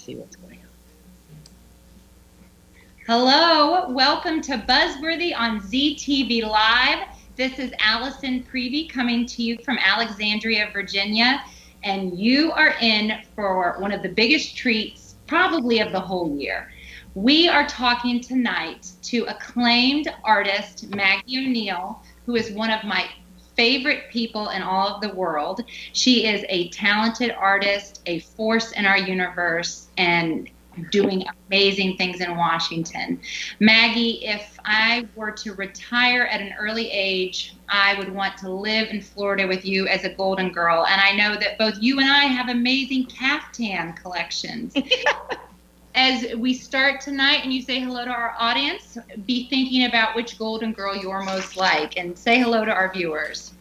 see what's going on. Hello, welcome to BuZZworthy on ZTV Live. This is Allison Priebe coming to you from Alexandria, Virginia, and you are in for one of the biggest treats probably of the whole year. We are talking tonight to acclaimed artist Maggie ONeill, who is one of my favorite people in all of the world. She is a talented artist, a force in our universe, and doing amazing things in Washington. Maggie, if I were to retire at an early age, I would want to live in Florida with you as a Golden Girl. And I know that both you and I have amazing caftan collections. As we start tonight and you say hello to our audience, be thinking about which Golden Girl you're most like, and say hello to our viewers.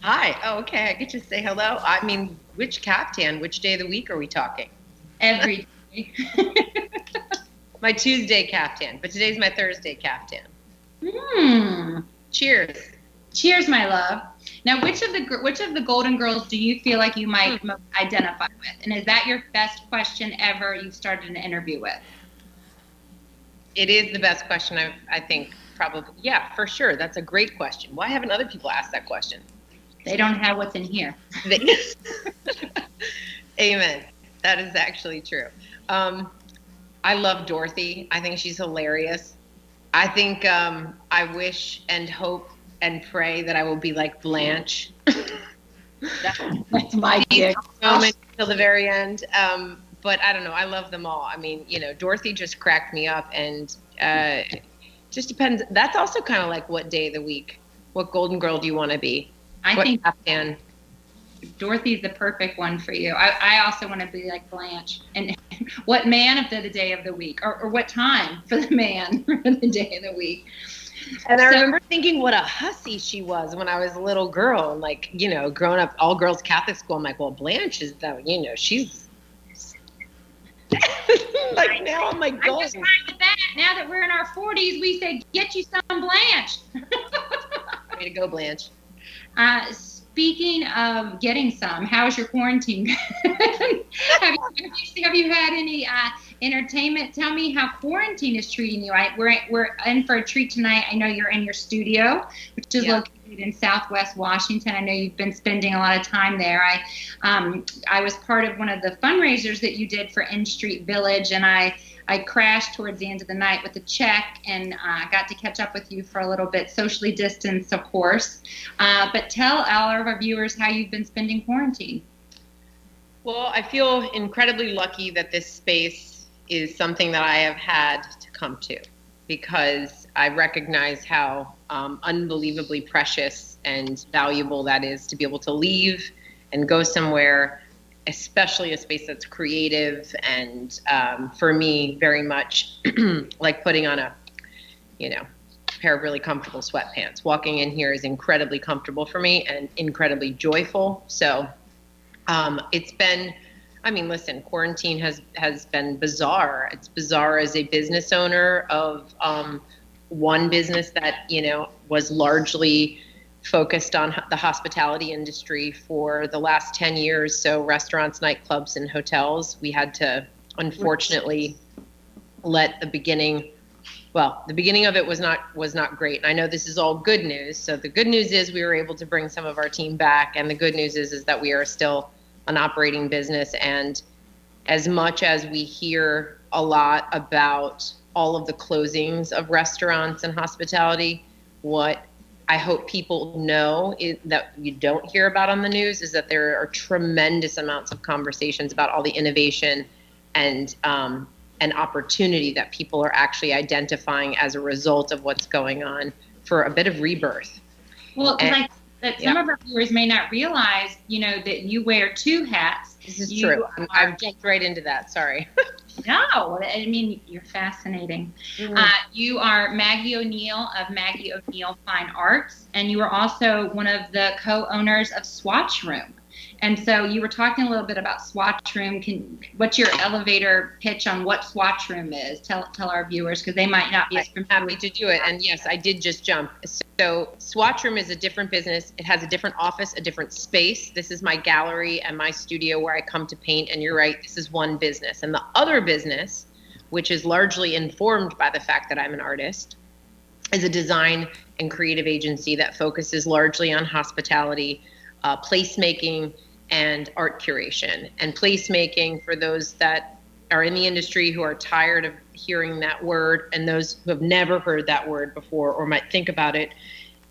Hi. Oh, okay. I get to say hello. I mean, which caftan? Which day of the week are we talking? Every day. My Tuesday caftan, but today's my Thursday caftan. Cheers. Cheers, my love. Now, which of the Golden Girls do you feel like you might most identify with? And is that your best question ever you've started an interview with? It is the best question I think probably. Yeah, for sure. That's a great question. Why haven't other people asked that question? They don't have what's in here. Amen. That is actually true. I love Dorothy. I think she's hilarious. I think I wish and hope and pray that I will be like Blanche. That's my gig. Moment till the very end. But I don't know. I love them all. I mean, Dorothy just cracked me up, and just depends. That's also kind of like what day of the week. What Golden Girl do you want to be? I think Dorothy's the perfect one for you. I also want to be like Blanche. And what man of the day of the week, or what time for the man for the day of the week? And I remember thinking what a hussy she was when I was a little girl, and like, growing up all girls Catholic school. I'm like, well, Blanche is that, she's like, now I'm like, I'm just fine with that. Now that we're in our 40s, we say, get you some Blanche. Way to go, Blanche. Speaking of getting some, how's your quarantine? have you had any entertainment? Tell me how quarantine is treating you. We're in for a treat tonight. I know you're in your studio, which is located in Southwest Washington. I know you've been spending a lot of time there. I was part of one of the fundraisers that you did for N Street Village, and I crashed towards the end of the night with a check, and got to catch up with you for a little bit, socially distanced, of course. But tell all of our viewers how you've been spending quarantine. Well, I feel incredibly lucky that this space is something that I have had to come to, because I recognize how unbelievably precious and valuable that is to be able to leave and go somewhere, especially a space that's creative, and for me, very much like putting on a, pair of really comfortable sweatpants. Walking in here is incredibly comfortable for me and incredibly joyful. So it's been, listen, quarantine has been bizarre. It's bizarre as a business owner of one business that, was largely focused on the hospitality industry for the last 10 years. So restaurants, nightclubs, and hotels. We had to, unfortunately, let the beginning of it was not great. And I know this is all good news. So the good news is we were able to bring some of our team back. And the good news is that we are still an operating business. And as much as we hear a lot about all of the closings of restaurants and hospitality, what I hope people know that you don't hear about on the news is that there are tremendous amounts of conversations about all the innovation and opportunity that people are actually identifying as a result of what's going on for a bit of rebirth. Well, some of our viewers may not realize, that you wear two hats. This is true. I've jumped right into that. Sorry. No, you're fascinating. Mm-hmm. You are Maggie ONeill of Maggie ONeill Fine Arts, and you are also one of the co-owners of Swatch Room. And so you were talking a little bit about Swatch Room. What's your elevator pitch on what Swatch Room is? Tell our viewers, because they might not be as familiar. Happy to do it. And yes, I did just jump. So Swatch Room is a different business. It has a different office, a different space. This is my gallery and my studio where I come to paint. And you're right, this is one business. And the other business, which is largely informed by the fact that I'm an artist, is a design and creative agency that focuses largely on hospitality, placemaking, and art curation. And placemaking, for those that are in the industry who are tired of hearing that word, and those who have never heard that word before or might think about it,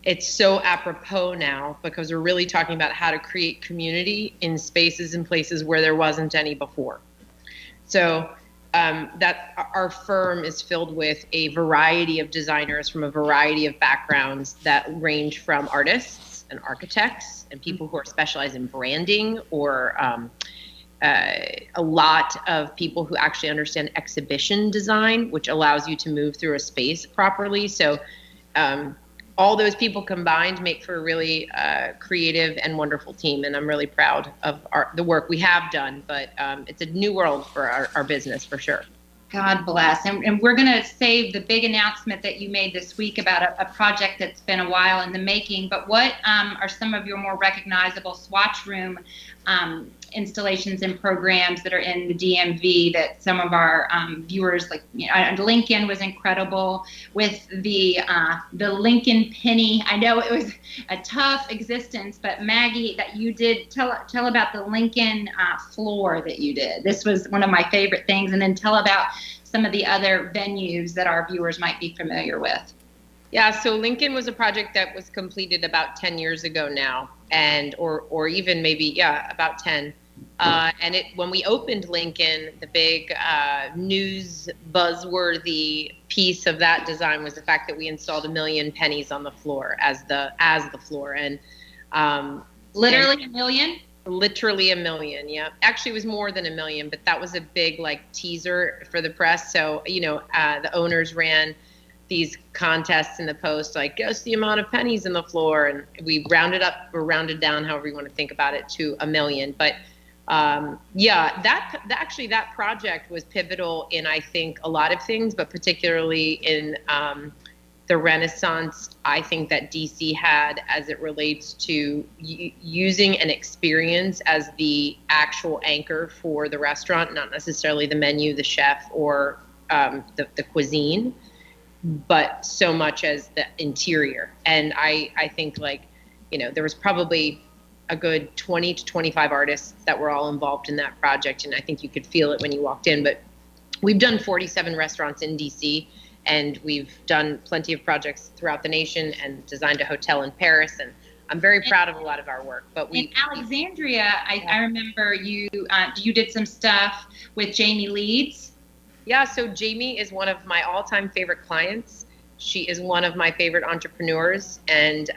it's so apropos now because we're really talking about how to create community in spaces and places where there wasn't any before. So that our firm is filled with a variety of designers from a variety of backgrounds that range from artists and architects and people who are specialized in branding, or a lot of people who actually understand exhibition design, which allows you to move through a space properly. So all those people combined make for a really creative and wonderful team, and I'm really proud of the work we have done, but it's a new world for our business for sure. God bless. And we're going to save the big announcement that you made this week about a project that's been a while in the making, but what are some of your more recognizable Swatch Room installations and programs that are in the DMV that some of our viewers, like, you know, Lincoln was incredible with the Lincoln penny. I know it was a tough existence, but Maggie, that you did tell about the Lincoln floor that you did. This was one of my favorite things. And then tell about some of the other venues that our viewers might be familiar with. Yeah, so Lincoln was a project that was completed about 10 years ago now, and or even maybe, about 10. And when we opened Lincoln, the big news buzzworthy piece of that design was the fact that we installed 1 million pennies on the floor as the floor, and literally 1 million. Literally 1 million, yeah. Actually, it was more than 1 million, but that was a big teaser for the press. So the owners ran these contests in the Post, guess the amount of pennies in the floor, and we rounded up or rounded down, however you want to think about it, to 1 million. But that project was pivotal in, I think, a lot of things, but particularly in the renaissance I think that DC had as it relates to using an experience as the actual anchor for the restaurant, not necessarily the menu, the chef, or the cuisine, but so much as the interior. And I think there was probably a good 20 to 25 artists that were all involved in that project, and I think you could feel it when you walked in. But we've done 47 restaurants in DC, and we've done plenty of projects throughout the nation and designed a hotel in Paris, and I'm very proud of a lot of our work. But in Alexandria, I remember you did some stuff with Jamie Leeds. Yeah, so Jamie is one of my all-time favorite clients. She is one of my favorite entrepreneurs, and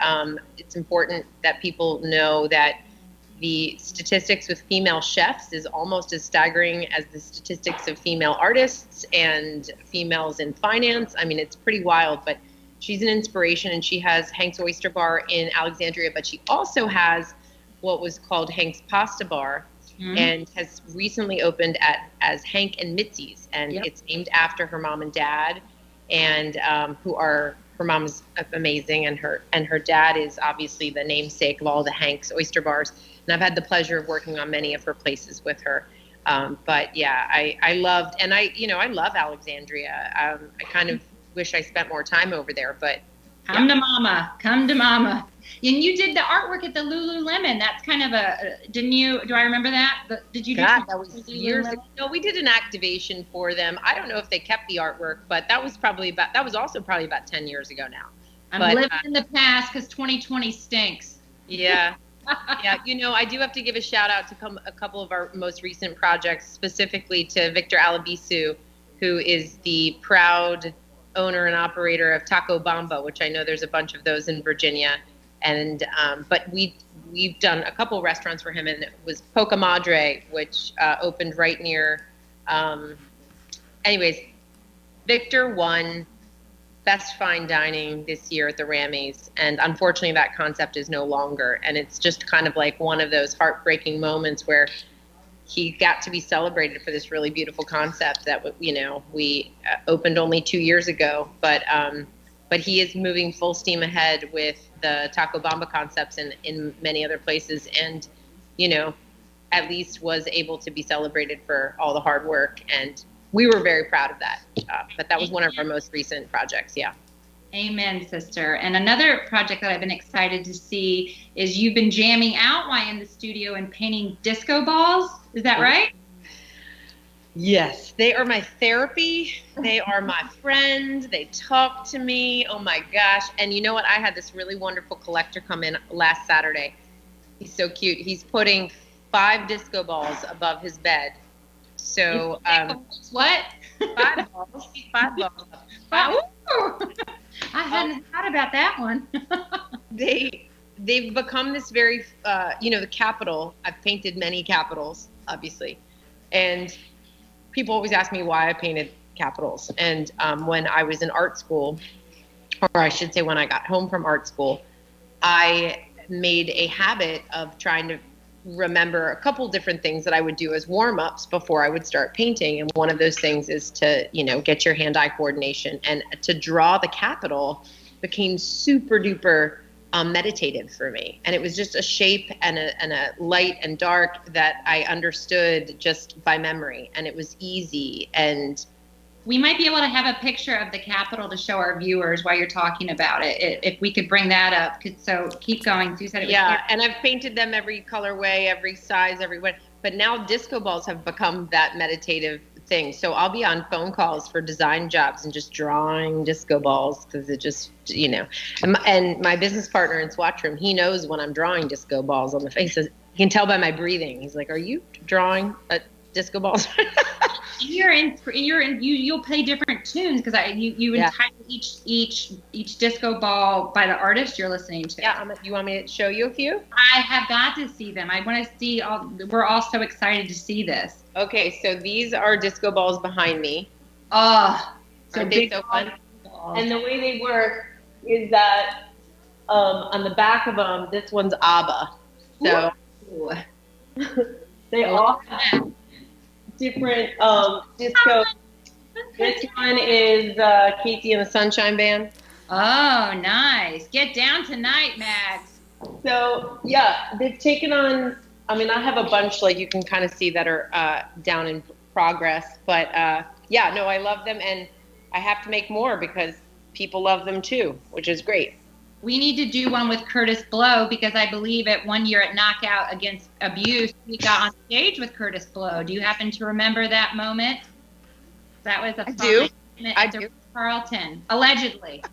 it's important that people know that the statistics with female chefs is almost as staggering as the statistics of female artists and females in finance. I mean, it's pretty wild, but she's an inspiration, and she has Hank's Oyster Bar in Alexandria, but she also has what was called Hank's Pasta Bar, and has recently opened as Hank and Mitzi's, and It's named after her mom and dad, and her mom is amazing, and her dad is obviously the namesake of all the Hank's Oyster Bars. And I've had the pleasure of working on many of her places with her. But yeah, I loved, and I love Alexandria. I kind of wish I spent more time over there, but come to mama. And you did the artwork at the Lululemon. That's kind of do I remember that? Did you do that was years ago. No, we did an activation for them. I don't know if they kept the artwork, but that was also probably about 10 years ago now. I'm living in the past because 2020 stinks. Yeah. Yeah, I do have to give a shout out to a couple of our most recent projects, specifically to Victor Alabisu, who is the proud owner and operator of Taco Bamba, which I know there's a bunch of those in Virginia. And but we've done a couple restaurants for him, and it was Poca Madre, which opened right near. Anyways, Victor won best fine dining this year at the Rammies, and unfortunately that concept is no longer. And it's just kind of like one of those heartbreaking moments where he got to be celebrated for this really beautiful concept that we opened only 2 years ago, but he is moving full steam ahead with the Taco Bamba concepts in many other places, and at least was able to be celebrated for all the hard work, and we were very proud of that. But that was one of our most recent projects. Yeah. Amen, sister. And another project that I've been excited to see is you've been jamming out while in the studio and painting disco balls. Is that right? Yes, they are my therapy. They are my friend. They talk to me. Oh my gosh. And you know what? I had this really wonderful collector come in last Saturday. He's so cute. He's putting 5 disco balls above his bed. So, what? 5 balls. 5 balls. I hadn't thought about that one. They've become this very, the Capitol. I've painted many Capitols, obviously. And people always ask me why I painted Capitols. And when I was in art school, or I should say when I got home from art school, I made a habit of trying to remember a couple different things that I would do as warm-ups before I would start painting. And one of those things is to, get your hand-eye coordination. And to draw the Capitol became super duper meditative for me. And it was just a shape and a light and dark that I understood just by memory. And it was easy. And we might be able to have a picture of the Capitol to show our viewers while you're talking about it, if we could bring that up. So keep going. You said it was and I've painted them every colorway, every size, every way. But now disco balls have become that meditative thing. So I'll be on phone calls for design jobs and just drawing disco balls because it just, And my business partner in Swatch Room, he knows when I'm drawing disco balls on the faces. He can tell by my breathing. He's like, "Are you drawing disco balls?" You'll play different tunes because you entitle each disco ball by the artist you're listening to. Yeah, you want me to show you a few? I have got to see them. I want to see we're all so excited to see this. Okay, so these are disco balls behind me. Oh, so big, so fun. And the way they work is that on the back of them, this one's ABBA. So they all have different disco. This one is Casey and the Sunshine Band. Oh, nice. Get down tonight, Mags. So, yeah, they've taken on, I have a bunch, like you can kind of see that are down in progress. But, I love them. And I have to make more because people love them too, which is great. We need to do one with Curtis Blow because I believe at one year at Knockout Against Abuse, we got on stage with Curtis Blow. Do you happen to remember that moment? That was a fun moment at the Carlton, allegedly.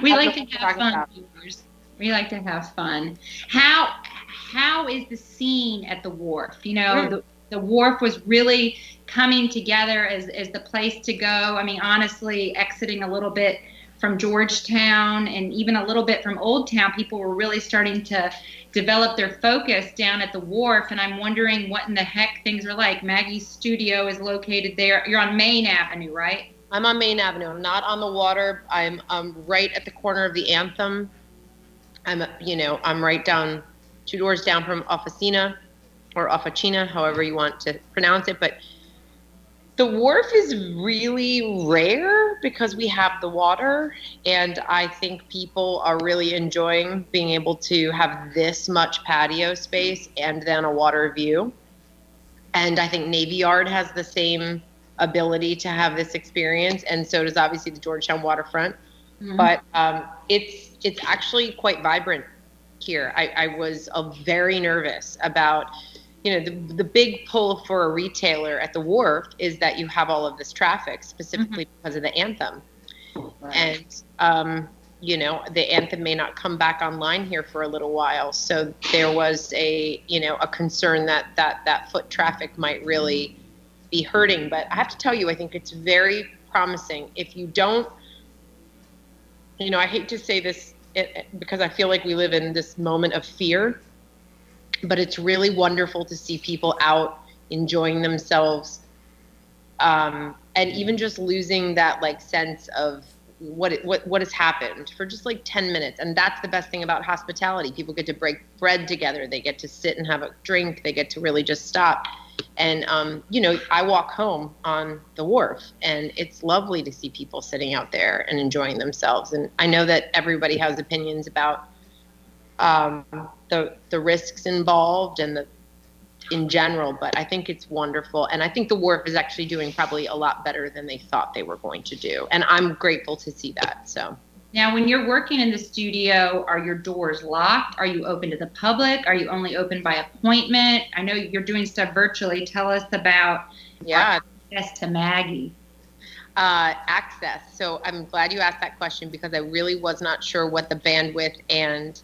We like to have fun, viewers. We like to have fun. How is the scene at the Wharf? The Wharf was really coming together as the place to go. Honestly, exiting a little bit from Georgetown and even a little bit from Old Town, people were really starting to develop their focus down at the Wharf. And I'm wondering what in the heck things are like. Maggie's studio is located there. You're on Main Avenue, right? I'm on Main Avenue. I'm not on the water. I'm right at the corner of the Anthem. I'm right down 2 doors down from Officina. Or Officina, however you want to pronounce it. But the Wharf is really rare because we have the water, and I think people are really enjoying being able to have this much patio space and then a water view. And I think Navy Yard has the same ability to have this experience, and so does obviously the Georgetown waterfront. Mm-hmm. But it's actually quite vibrant here. I was very nervous about the big pull for a retailer at the Wharf is that you have all of this traffic, specifically because of the Anthem. Right. And, the Anthem may not come back online here for a little while. So there was a concern that foot traffic might really be hurting. But I have to tell you, I think it's very promising. If you don't, I hate to say this because I feel like we live in this moment of fear. But it's really wonderful to see people out enjoying themselves and and even just losing that like sense of what has happened for just like 10 minutes. And that's the best thing about hospitality. People get to break bread together. They get to sit and have a drink. They get to really just stop. And, I walk home on the wharf, and it's lovely to see people sitting out there and enjoying themselves. And I know that everybody has opinions about the risks involved and in general, but I think it's wonderful. And I think the wharf is actually doing probably a lot better than they thought they were going to do. And I'm grateful to see that. So now, when you're working in the studio, are your doors locked? Are you open to the public? Are you only open by appointment? I know you're doing stuff virtually. Tell us about access to Maggie. Access. So I'm glad you asked that question, because I really was not sure what the bandwidth and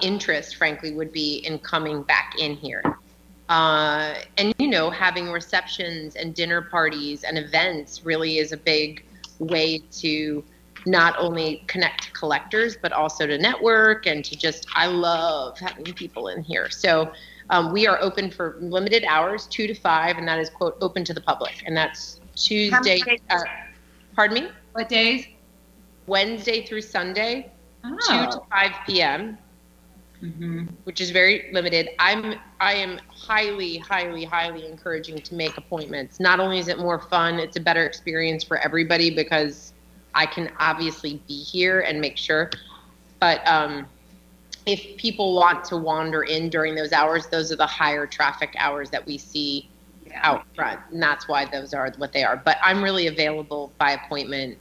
interest, frankly, would be in coming back in here. And having receptions and dinner parties and events really is a big way to not only connect to collectors, but also to network and to I love having people in here. So we are open for limited hours, 2 to 5, and that is, quote, open to the public. And that's Tuesday. Pardon me? What days? Wednesday through Sunday, 2 to 5 p.m. Mm-hmm. Which is very limited. I am highly, highly, highly encouraging to make appointments. Not only is it more fun, it's a better experience for everybody because I can obviously be here and make sure. But if people want to wander in during those hours, those are the higher traffic hours that we see out front. And that's why those are what they are. But I'm really available by appointment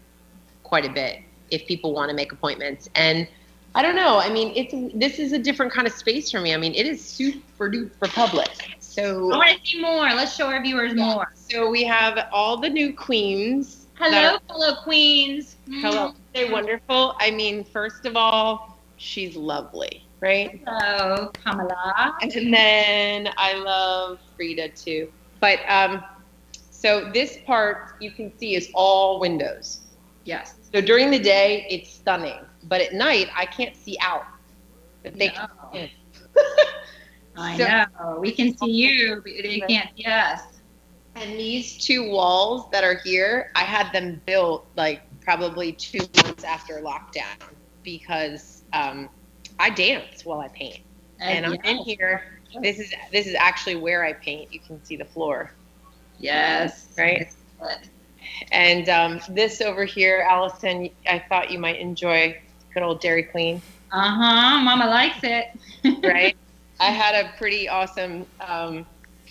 quite a bit if people want to make appointments. And I don't know. I mean, this is a different kind of space for me. I mean, it is super duper public. So I want to see more. Let's show our viewers more. So we have all the new queens. Hello, fellow queens. Hello. They're wonderful. I mean, first of all, she's lovely, right? Hello, Kamala. And then I love Frida too. But so this part you can see is all windows. Yes. So during the day, it's stunning. But at night, I can't see out. But they can see in. I know. We can see you, but they can't see us. And these 2 walls that are here, I had them built like probably 2 months after lockdown because I dance while I paint. And I'm in here. This is actually where I paint. You can see the floor. Yes. Right? And this over here, Allison, I thought you might enjoy. Good old Dairy Queen. Mama likes it. Right? I had a pretty awesome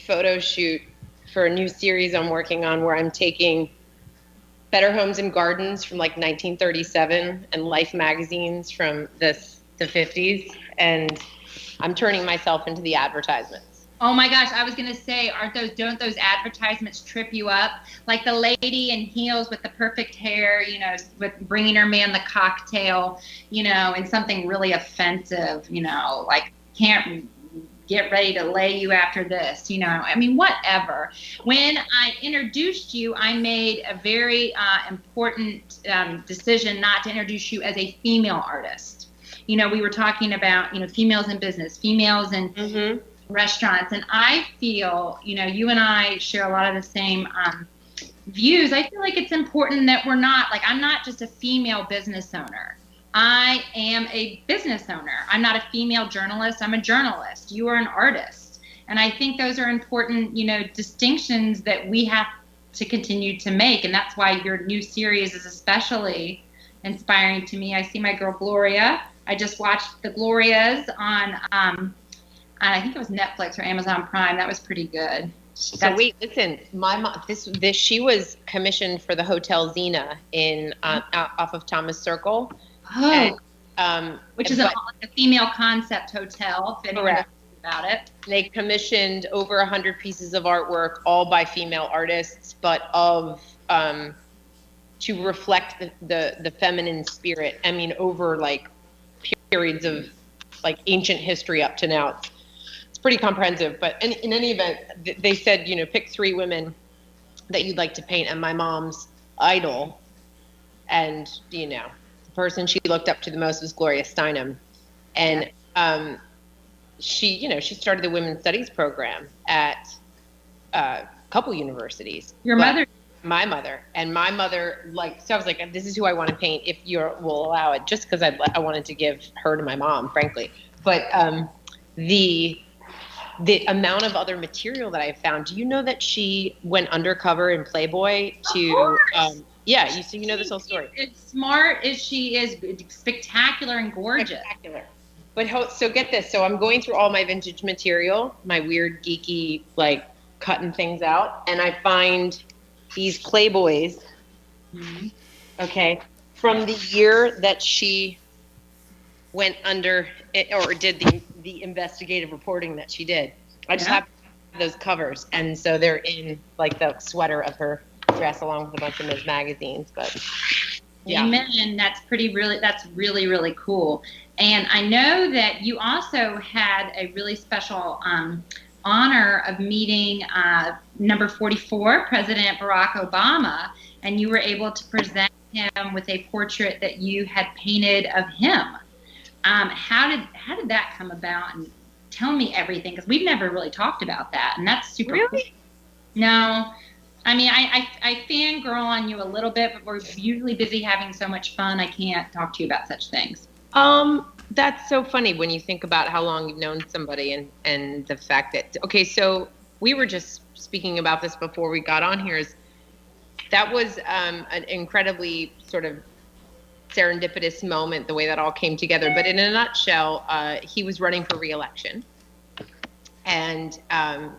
photo shoot for a new series I'm working on where I'm taking Better Homes and Gardens from like 1937 and Life magazines from the 50s, and I'm turning myself into the advertisements. Oh my gosh, I was going to say, don't those advertisements trip you up? Like the lady in heels with the perfect hair, with bringing her man the cocktail, and something really offensive, like can't get ready to lay you after this, I mean, whatever. When I introduced you, I made a very important decision not to introduce you as a female artist. We were talking about, females in business, females in restaurants. And I feel, you and I share a lot of the same views. I feel like it's important that I'm not just a female business owner. I am a business owner. I'm not a female journalist. I'm a journalist. You are an artist. And I think those are important, distinctions that we have to continue to make. And that's why your new series is especially inspiring to me. I see my girl Gloria. I just watched the Glorias on I think it was Netflix or Amazon Prime. That was pretty good. So wait, listen, my mom, she was commissioned for the Hotel Xena in off of Thomas Circle. Oh, which is a female concept hotel. If anyone knows about it, they commissioned over 100 pieces of artwork, all by female artists, but to reflect the feminine spirit. I mean, over like periods of like ancient history up to now. It's pretty comprehensive, but in any event, they said, pick 3 women that you'd like to paint, and my mom's idol, and the person she looked up to the most was Gloria Steinem, and she started the women's studies program at a couple universities. Your mother my mother. And my mother, like, so I was like, this is who I want to paint if you will allow it, just because I wanted to give her to my mom, frankly. But the amount of other material that I found. Do you know that she went undercover in Playboy to? Yeah, you know this whole story. It's smart as she is, spectacular and gorgeous. Spectacular. But so get this. So I'm going through all my vintage material, my weird geeky like cutting things out, and I find these Playboys. Mm-hmm. Okay, from the year that she went under or did the investigative reporting that she did. I just have those covers, and so they're in like the sweater of her dress along with a bunch of Ms. magazines. But yeah. Amen. That's really, really cool. And I know that you also had a really special honor of meeting number 44, President Barack Obama, and you were able to present him with a portrait that you had painted of him. How did that come about? And tell me everything, because we've never really talked about that, and that's super cool. No. I mean, I fangirl on you a little bit, but we're usually busy having so much fun, I can't talk to you about such things. That's so funny when you think about how long you've known somebody and the fact that, okay, so we were just speaking about this before we got on here, is that was an incredibly sort of serendipitous moment, the way that all came together. But in a nutshell, he was running for re-election. And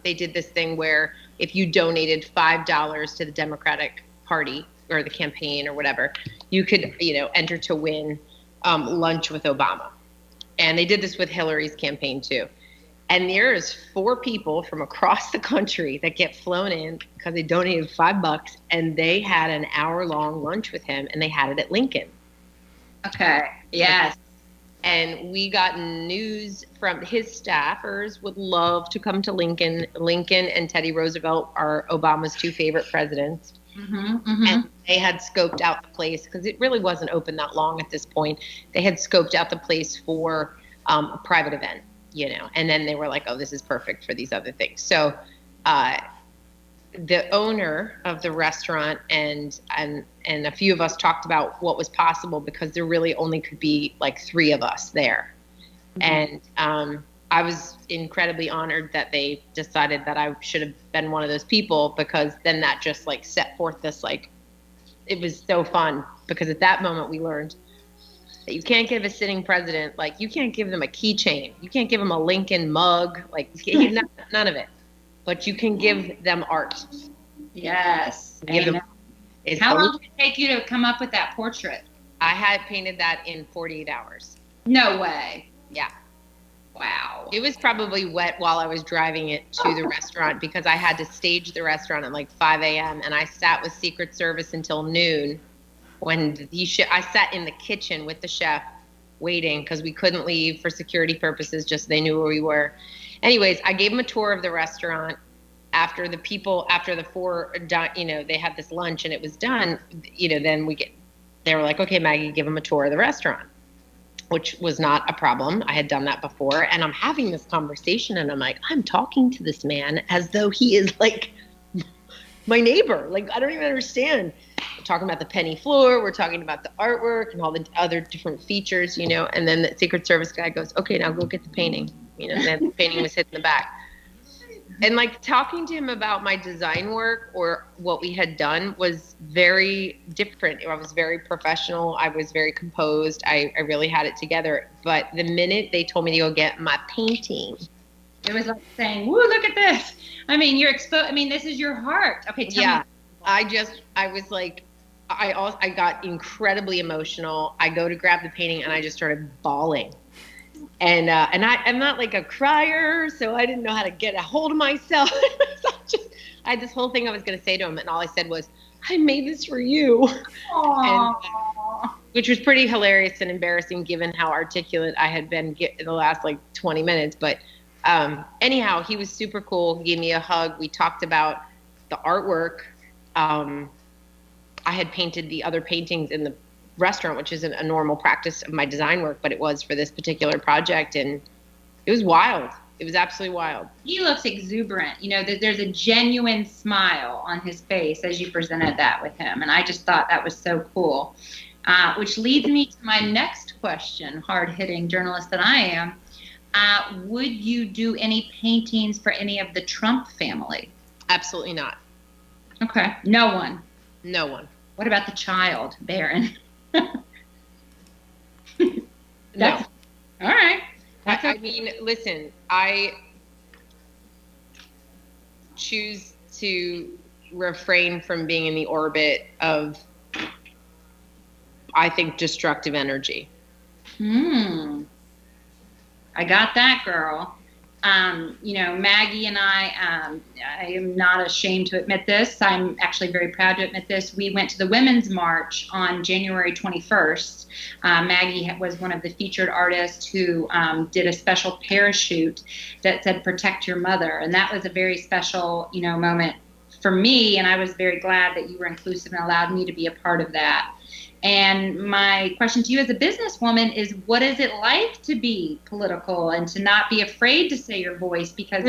they did this thing where if you donated $5 to the Democratic Party or the campaign or whatever, you could, enter to win lunch with Obama. And they did this with Hillary's campaign too. And there's 4 people from across the country that get flown in because they donated $5, and they had an hour-long lunch with him, and they had it at Lincoln. Okay. Yes. And we got news from his staffers would love to come to Lincoln. Lincoln and Teddy Roosevelt are Obama's 2 favorite presidents. Mm-hmm, mm-hmm. And they had scoped out the place because it really wasn't open that long at this point. They had scoped out the place for a private event, and then they were like, oh, this is perfect for these other things. So the owner of the restaurant and a few of us talked about what was possible, because there really only could be like 3 of us there. Mm-hmm. And I was incredibly honored that they decided that I should have been one of those people, because then that just like set forth this, like, it was so fun, because at that moment we learned that you can't give a sitting president, like, you can't give them a keychain, you can't give them a Lincoln mug, like none of it. But you can give them art. Yes. How long did it take you to come up with that portrait? I had painted that in 48 hours. No way. Yeah. Wow. It was probably wet while I was driving it to the restaurant, because I had to stage the restaurant at like 5 a.m. and I sat with Secret Service until noon. When I sat in the kitchen with the chef waiting, because we couldn't leave for security purposes, just so they knew where we were. Anyways, I gave them a tour of the restaurant after the 4, they had this lunch and it was done. Then they were like, okay, Maggie, give them a tour of the restaurant, which was not a problem. I had done that before, and I'm having this conversation, and I'm like, I'm talking to this man as though he is like my neighbor. Like, I don't even understand. We're talking about the penny floor. We're talking about the artwork and all the other different features, and then the Secret Service guy goes, okay, now go get the painting. And then the painting was hit in the back. And like talking to him about my design work or what we had done was very different. I was very professional. I was very composed. I really had it together. But the minute they told me to go get my painting, it was like saying, woo, look at this. I mean, you're exposed. I mean, this is your heart. Okay, tell me. I was like, I got incredibly emotional. I go to grab the painting and I just started bawling. And I'm not like a crier, so I didn't know how to get a hold of myself. I had this whole thing I was going to say to him, and all I said was, I made this for you. Which was pretty hilarious and embarrassing given how articulate I had been in the last like 20 minutes. But anyhow, he was super cool. He gave me a hug. We talked about the artwork. I had painted the other paintings in the restaurant, which isn't a normal practice of my design work, but it was for this particular project, and it was wild. It was absolutely wild. He looks exuberant. You know, there's a genuine smile on his face as you presented that with him. And I just thought that was so cool. Which leads me to my next question, hard-hitting journalist that I am. Would you do any paintings for any of the Trump family? Absolutely not. Okay. No one. No one. What about the child, Barron? No. All right. I mean, listen, I choose to refrain from being in the orbit of, I think, destructive energy. I got that, girl. You know, Maggie and I am not ashamed to admit this. I'm actually very proud to admit this. We went to the Women's March on January 21st. Maggie was one of the featured artists who did a special parachute that said, "Protect your mother." And that was a very special, you know, moment for me. And I was very glad that you were inclusive and allowed me to be a part of that. And my question to you as a businesswoman is, what is it like to be political and to not be afraid to say your voice? Because,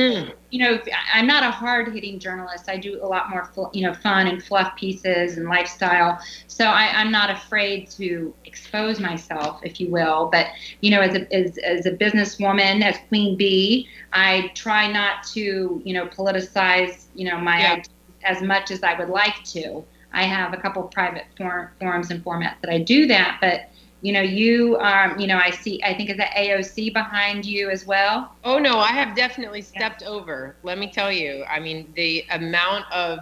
you know, I'm not a hard-hitting journalist. I do a lot more, you know, fun and fluff pieces and lifestyle. So I'm not afraid to expose myself, if you will. But, you know, as a businesswoman, as Queen Bee, I try not to, you know, politicize, you know, my ideas as much as I would like to. I have a couple of private forums and formats that I do that, but you know, you know, I think is that AOC behind you as well? Oh no, I have definitely stepped over. Let me tell you. I mean, the amount of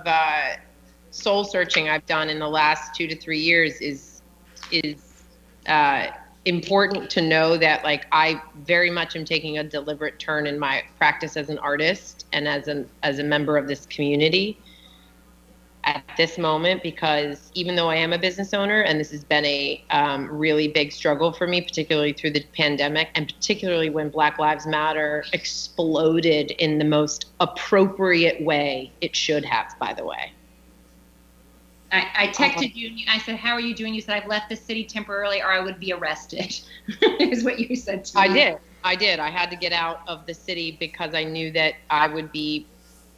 soul searching I've done in the last 2 to 3 years is important to know that, like, I very much am taking a deliberate turn in my practice as an artist and as a member of this community at this moment, because even though I am a business owner, and this has been a really big struggle for me, particularly through the pandemic, and particularly when Black Lives Matter exploded in the most appropriate way it should have, by the way. I texted you, and I said, "How are you doing?" You said, "I've left the city temporarily or I would be arrested." Is what you said to me. I did. I had to get out of the city because I knew that I would be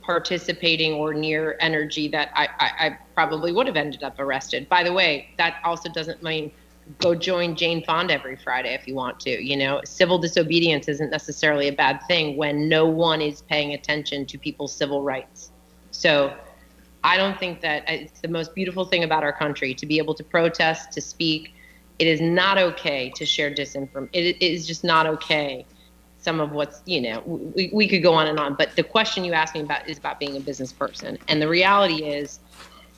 participating or near energy that I probably would have ended up arrested. By the way, that also doesn't mean go join Jane Fonda every Friday if you want to. You know, civil disobedience isn't necessarily a bad thing when no one is paying attention to people's civil rights. So I don't think that it's the most beautiful thing about our country to be able to protest, to speak. It is not okay to share disinformation. It is just not okay. Some of what's, you know, we could go on and on, but the question you asked me about is about being a business person. And the reality is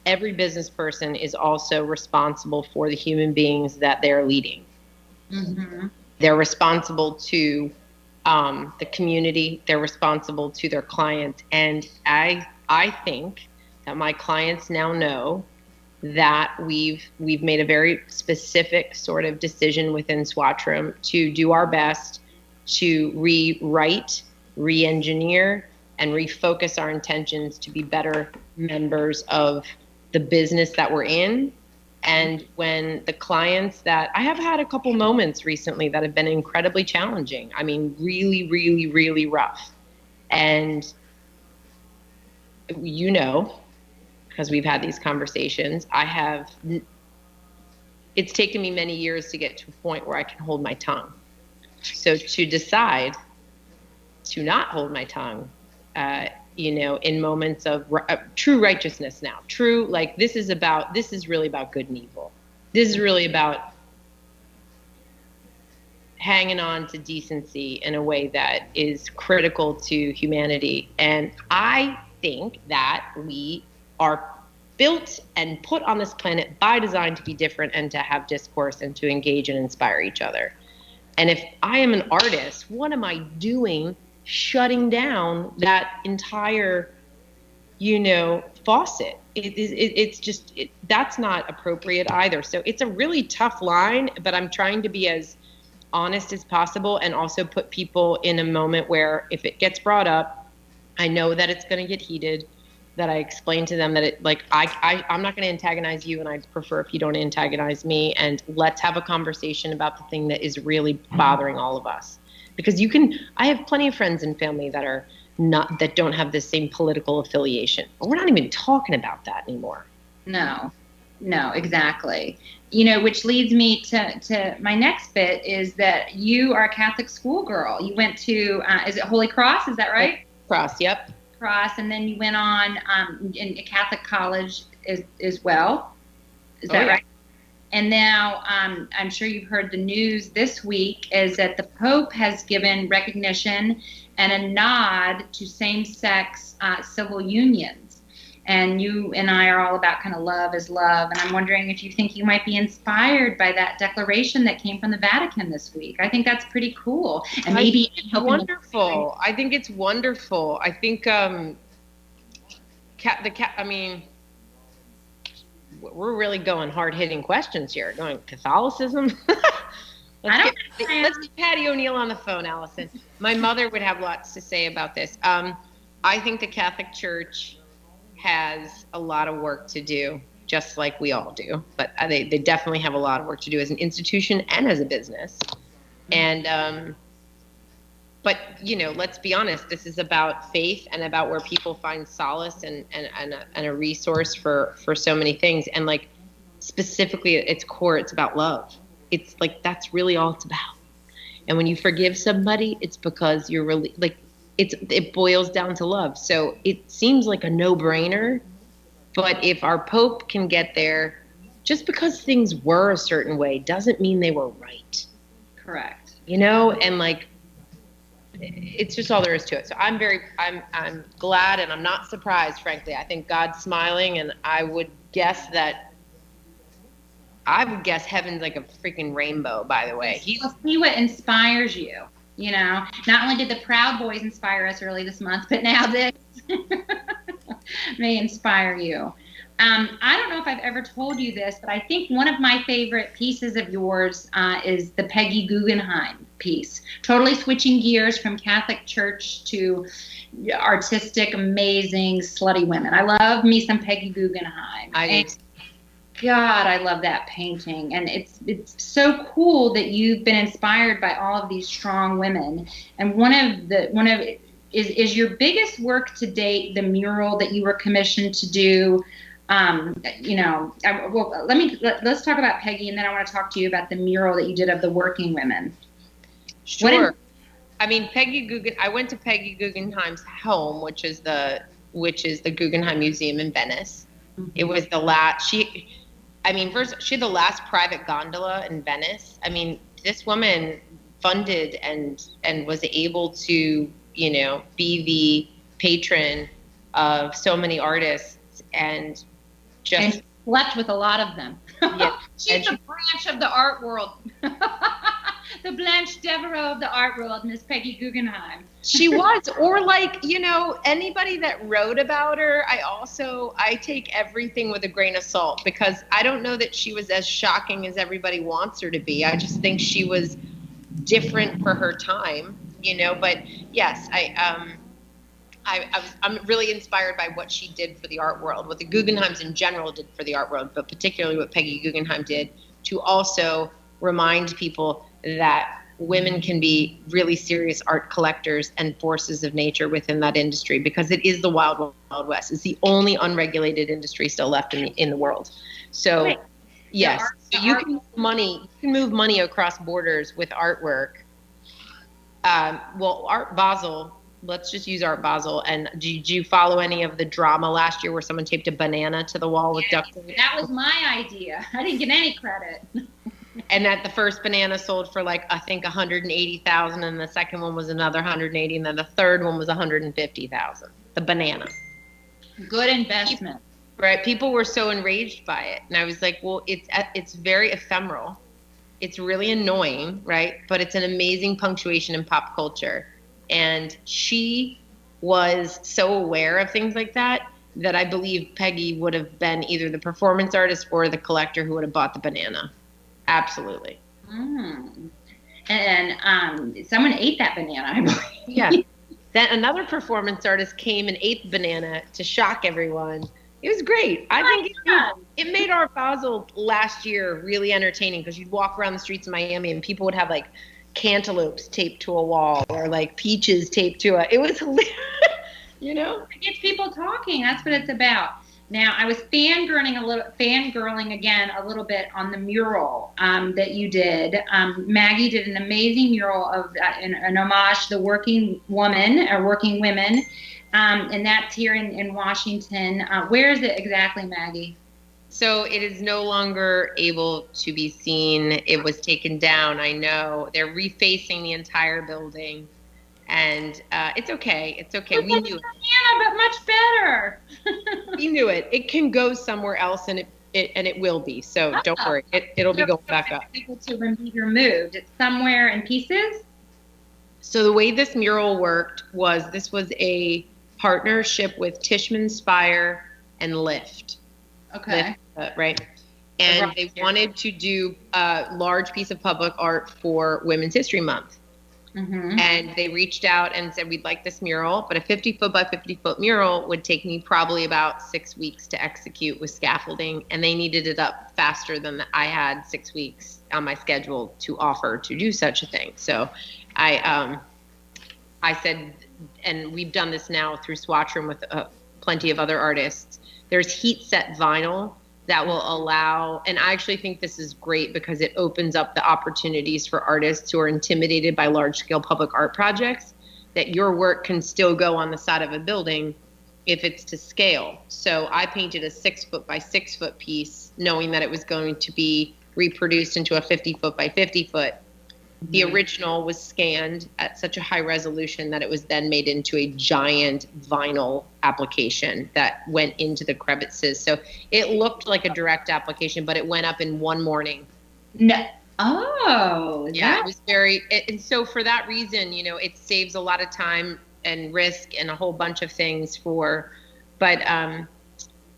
every business person is also responsible for the human beings that they're leading. Mm-hmm. They're responsible to the community. They're responsible to their clients. And I think that my clients now know that we've made a very specific sort of decision within Swatchroom to do our best to rewrite, re-engineer, and refocus our intentions to be better members of the business that we're in. And when the clients that I have had a couple moments recently that have been incredibly challenging, I mean, really, really, really rough. And you know, because we've had these conversations, it's taken me many years to get to a point where I can hold my tongue. So to decide to not hold my tongue, you know, in moments of true righteousness now, true, like this is really about good and evil. This is really about hanging on to decency in a way that is critical to humanity. And I think that we are built and put on this planet by design to be different and to have discourse and to engage and inspire each other. And if I am an artist, what am I doing shutting down that entire, you know, faucet? It's just, that's not appropriate either. So it's a really tough line, but I'm trying to be as honest as possible and also put people in a moment where if it gets brought up, I know that it's going to get heated, that I explain to them that it, like, I'm not going to antagonize you, and I'd prefer if you don't antagonize me, and let's have a conversation about the thing that is really bothering all of us. Because I have plenty of friends and family that don't have the same political affiliation. But we're not even talking about that anymore. No, exactly. Which leads me to my next bit is that you are a Catholic schoolgirl. You went to, is it Holy Cross? Is that right? Cross, yep. Cross, and then you went on in a Catholic college as well. Is that right? And now I'm sure you've heard the news this week is that the Pope has given recognition and a nod to same-sex civil unions. And you and I are all about kind of love is love. And I'm wondering if you think you might be inspired by that declaration that came from the Vatican this week. I think that's pretty cool. And maybe it's wonderful. I think it's wonderful. I think we're really going hard-hitting questions here. Going Catholicism. Let's get Patty O'Neill on the phone, Allison. My mother would have lots to say about this. I think the Catholic Church has a lot of work to do, just like we all do. But they definitely have a lot of work to do as an institution and as a business. And but let's be honest. This is about faith and about where people find solace and a resource for so many things. And like specifically, at its core, it's about love. It's like that's really all it's about. And when you forgive somebody, it's because you're really like. It boils down to love. So it seems like a no-brainer, but if our Pope can get there, just because things were a certain way doesn't mean they were right. Correct. And like, it's just all there is to it. So I'm glad, and I'm not surprised, frankly. I think God's smiling, and I would guess heaven's like a freaking rainbow, by the way. Let's see what inspires you. Not only did the Proud Boys inspire us early this month, but now this may inspire you. I don't know if I've ever told you this, but I think one of my favorite pieces of yours is the Peggy Guggenheim piece. Totally switching gears from Catholic Church to artistic, amazing, slutty women. I love me some Peggy Guggenheim. God, I love that painting, and it's so cool that you've been inspired by all of these strong women. And is your biggest work to date the mural that you were commissioned to do? Let's talk about Peggy, and then I want to talk to you about the mural that you did of the working women. Sure. I went to Peggy Guggenheim's home, which is the Guggenheim Museum in Venice. Mm-hmm. It was the last. First, she had the last private gondola in Venice. This woman funded and was able to, be the patron of so many artists and slept with a lot of them. Yeah. She's a branch of the art world. The Blanche Devereaux of the art world, Miss Peggy Guggenheim. She was, or anybody that wrote about her, I take everything with a grain of salt, because I don't know that she was as shocking as everybody wants her to be. I just think she was different for her time, but yes, I'm really inspired by what she did for the art world, what the Guggenheims in general did for the art world, but particularly what Peggy Guggenheim did to also remind people that women can be really serious art collectors and forces of nature within that industry, because it is the wild, wild west. It's the only unregulated industry still left in the world. So, right. Yes, you can move money across borders with artwork. Art Basel. Let's just use Art Basel. And did you follow any of the drama last year where someone taped a banana to the wall with duct tape? That was my idea. I didn't get any credit. And that the first banana sold for I think 180,000, and the second one was another 180, and then the third one was 150,000. The banana. Good investment. Right. People were so enraged by it, and I was like, well, it's very ephemeral. It's really annoying, right? But it's an amazing punctuation in pop culture. And she was so aware of things like that I believe Peggy would have been either the performance artist or the collector who would have bought the banana. Absolutely. And someone ate that banana, I believe. Yeah. Then another performance artist came and ate the banana to shock everyone. It was great. I think it made Art Basel last year really entertaining, because you'd walk around the streets of Miami and people would have cantaloupes taped to a wall or like peaches taped to it was hilarious. You know, it gets people talking. That's what it's about. Now, I was fangirling again a little bit on the mural that you did. Maggie did an amazing mural of an homage to the working woman or working women, and that's here in Washington. Where is it exactly, Maggie? So it is no longer able to be seen. It was taken down. I know they're refacing the entire building. And it's okay. It's okay. We knew it. But much better. We knew it. It can go somewhere else, and it will be. So don't worry. It'll be going back up. Able to be removed. It's somewhere in pieces. So the way this mural worked was this was a partnership with Tishman Speyer and Lyft. Okay. Lyft, right. And they wanted to do a large piece of public art for Women's History Month. Mm-hmm. And they reached out and said, we'd like this mural, but a 50-foot by 50-foot mural would take me probably about 6 weeks to execute with scaffolding. And they needed it up faster than I had 6 weeks on my schedule to offer to do such a thing. So I said, and we've done this now through Swatchroom with plenty of other artists, there's heat set vinyl that will allow, and I actually think this is great because it opens up the opportunities for artists who are intimidated by large-scale public art projects, that your work can still go on the side of a building if it's to scale. So I painted a 6-foot by 6-foot piece, knowing that it was going to be reproduced into a 50-foot by 50-foot. The original was scanned at such a high resolution that it was then made into a giant vinyl application that went into the crevices. So it looked like a direct application, but it went up in one morning. No. Oh. Yeah, it was and so for that reason, you know, it saves a lot of time and risk and a whole bunch of things but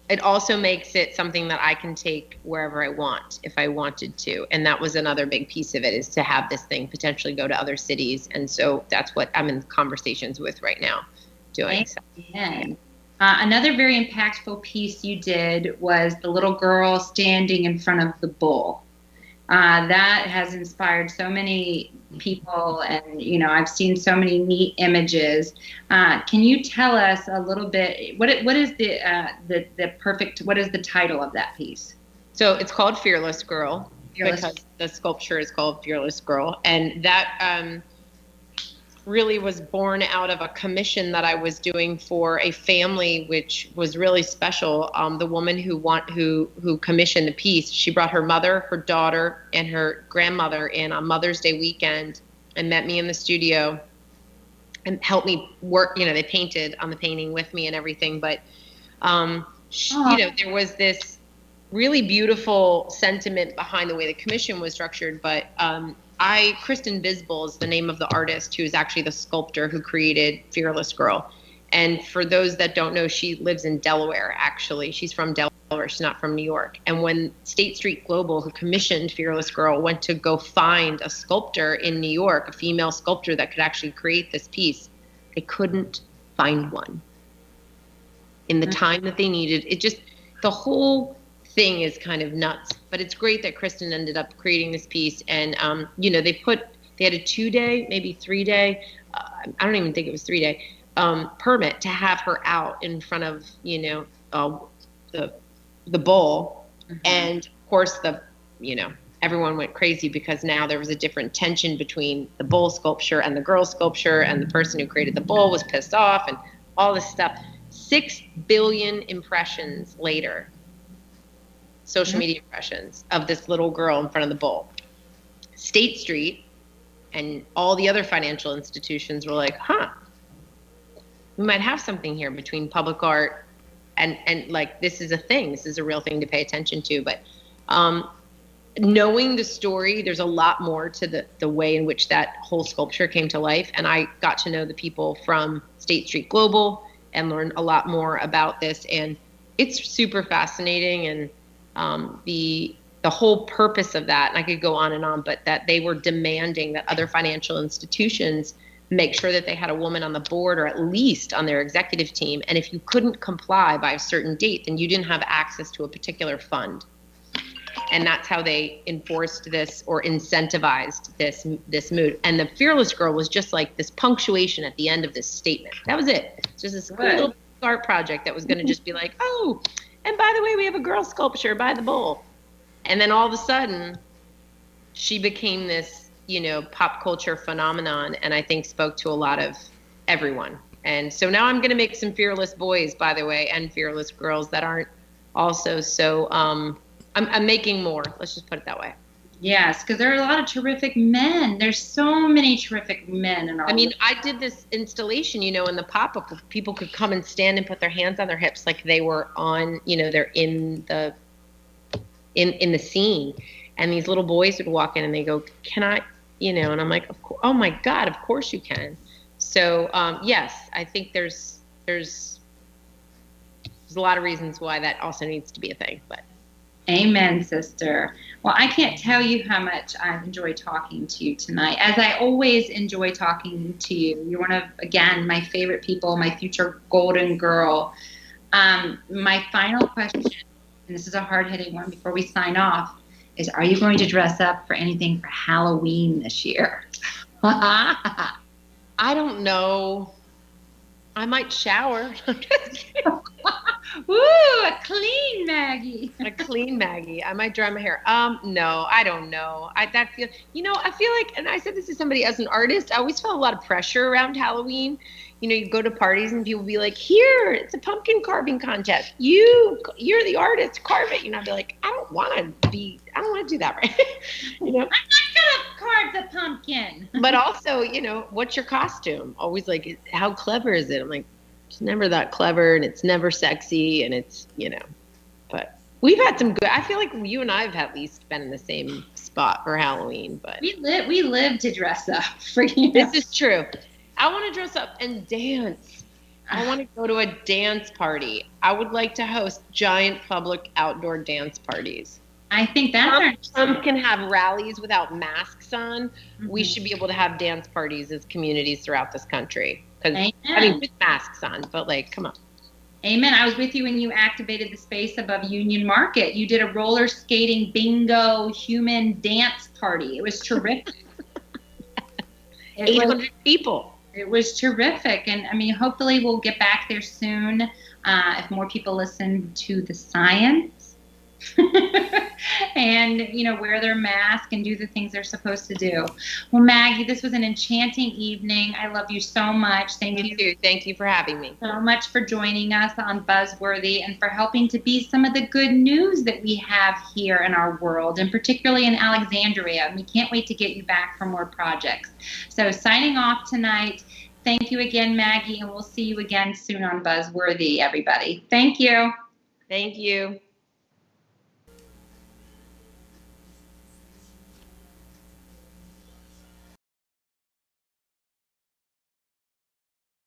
it also makes it something that I can take wherever I want if I wanted to. And that was another big piece of it, is to have this thing potentially go to other cities. And so that's what I'm in conversations with right now doing. Another very impactful piece you did was the little girl standing in front of the bull. That has inspired so many people, and you know, I've seen so many neat images. Can you tell us a little bit? What is what is the title of that piece? So it's called Fearless Girl because the sculpture is called Fearless Girl, and that really was born out of a commission that I was doing for a family, which was really special. The woman who commissioned the piece, she brought her mother, her daughter, and her grandmother in on Mother's Day weekend and met me in the studio and helped me work. You know, they painted on the painting with me and everything. But, you know, there was this really beautiful sentiment behind the way the commission was structured. But Kristen Bisbal is the name of the artist who is actually the sculptor who created Fearless Girl. And for those that don't know, she lives in Delaware, actually. She's from Delaware. She's not from New York. And when State Street Global, who commissioned Fearless Girl, went to go find a sculptor in New York, a female sculptor that could actually create this piece, they couldn't find one. In the time that they needed, the whole thing is kind of nuts, but it's great that Kristen ended up creating this piece. And you know, they had a 2-day, maybe 3-day, I don't even think it was 3-day permit to have her out in front of, you know, the bull. And of course everyone went crazy because now there was a different tension between the bull sculpture and the girl sculpture, and the person who created the bull was pissed off and all this stuff. 6 billion impressions later, social media impressions of this little girl in front of the bull. State Street and all the other financial institutions were like, we might have something here between public art and like, this is a thing. This is a real thing to pay attention to. But knowing the story, there's a lot more to the way in which that whole sculpture came to life. And I got to know the people from State Street Global and learned a lot more about this. And it's super fascinating. And the whole purpose of that, and I could go on, but that they were demanding that other financial institutions make sure that they had a woman on the board or at least on their executive team. And if you couldn't comply by a certain date, then you didn't have access to a particular fund. And that's how they enforced this or incentivized this mood. And the Fearless Girl was just like this punctuation at the end of this statement. That was it. It's just this little art project that was going to just be like, oh, and by the way, we have a girl sculpture by the bowl. And then all of a sudden, she became this, pop culture phenomenon, and I think spoke to a lot of everyone. And so now I'm going to make some fearless boys, by the way, and fearless girls that aren't also so, I'm making more. Let's just put it that way. Yes, because there are a lot of terrific men. There's so many terrific men in our world. I did this installation, in the pop-up, people could come and stand and put their hands on their hips like they were on, they're in the scene. And these little boys would walk in and they go, can I, and I'm like, of course, oh my God, of course you can. So, yes, I think there's a lot of reasons why that also needs to be a thing, but. Amen, sister. Well, I can't tell you how much I've enjoyed talking to you tonight, as I always enjoy talking to you. You're one of, again, my favorite people, my future golden girl. My final question, and this is a hard-hitting one before we sign off, is are you going to dress up for anything for Halloween this year? I don't know. I might shower. Woo, a clean Maggie. A clean Maggie. I might dry my hair. No, I don't know. I feel like, and I said this to somebody as an artist, I always felt a lot of pressure around Halloween. You go to parties and people be like, here, it's a pumpkin carving contest. You're the artist, carve it. I'd be like, I don't want to do that, right? I'm not gonna carve the pumpkin. But also, what's your costume? Always like, how clever is it? I'm like, it's never that clever, and it's never sexy, and it's, but we've had some good, I feel like you and I have at least been in the same spot for Halloween, but. We live to dress up for you. This is true. I want to dress up and dance. I want to go to a dance party. I would like to host giant public outdoor dance parties. I think that's Trump can have rallies without masks on. Mm-hmm. We should be able to have dance parties as communities throughout this country. With masks on, but come on. Amen. I was with you when you activated the space above Union Market. You did a roller skating bingo human dance party. It was terrific. 800 people. It was terrific. And hopefully we'll get back there soon if more people listen to the science and, wear their mask and do the things they're supposed to do. Well, Maggie, this was an enchanting evening. I love you so much. Thank you. Thank you for having me. So much for joining us on Buzzworthy and for helping to be some of the good news that we have here in our world, and particularly in Alexandria. We can't wait to get you back for more projects. So signing off tonight. Thank you again, Maggie, and we'll see you again soon on Buzzworthy, everybody. Thank you. Thank you.